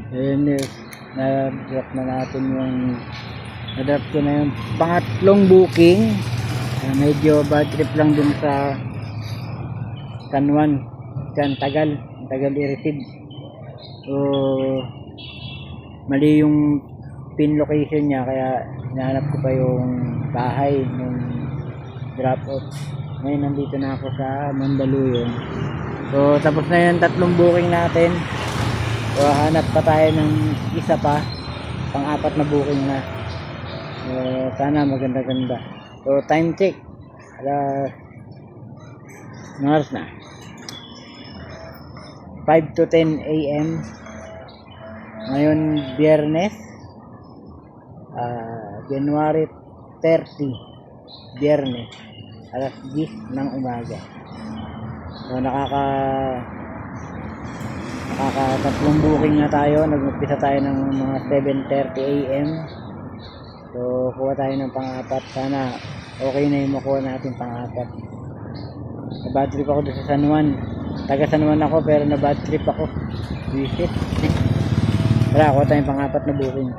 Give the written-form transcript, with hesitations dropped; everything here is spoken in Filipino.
Ayun yun, na-drop na natin yung na-drop ko na yung pangatlong booking. Medyo bad trip lang dun sa San Juan. Diyan, tagal i-receive. So mali yung pin location niya, kaya hinahanap ko pa yung bahay ng drop off. Ngayon nandito na ako sa Mandaluyong. So tapos na yung tatlong booking natin. So hanap pa tayo ng isa pa, pang-apat na booking na. So sana maganda-ganda. So time check, anong oras na? 5 to 10 AM ngayon, Biyernes, January 30, Biyernes, alas 10 ng umaga. So tatlong booking na tayo. Nag-umpisa tayo ng mga 7:30 AM. So kuha tayo ng pang-apat. Sana okay na yung makuha natin pang-apat. Na bad trip ako doon sa San Juan. Taga San Juan ako pero na bad trip ako. Visit. Wala, kuha tayong pang-apat na booking.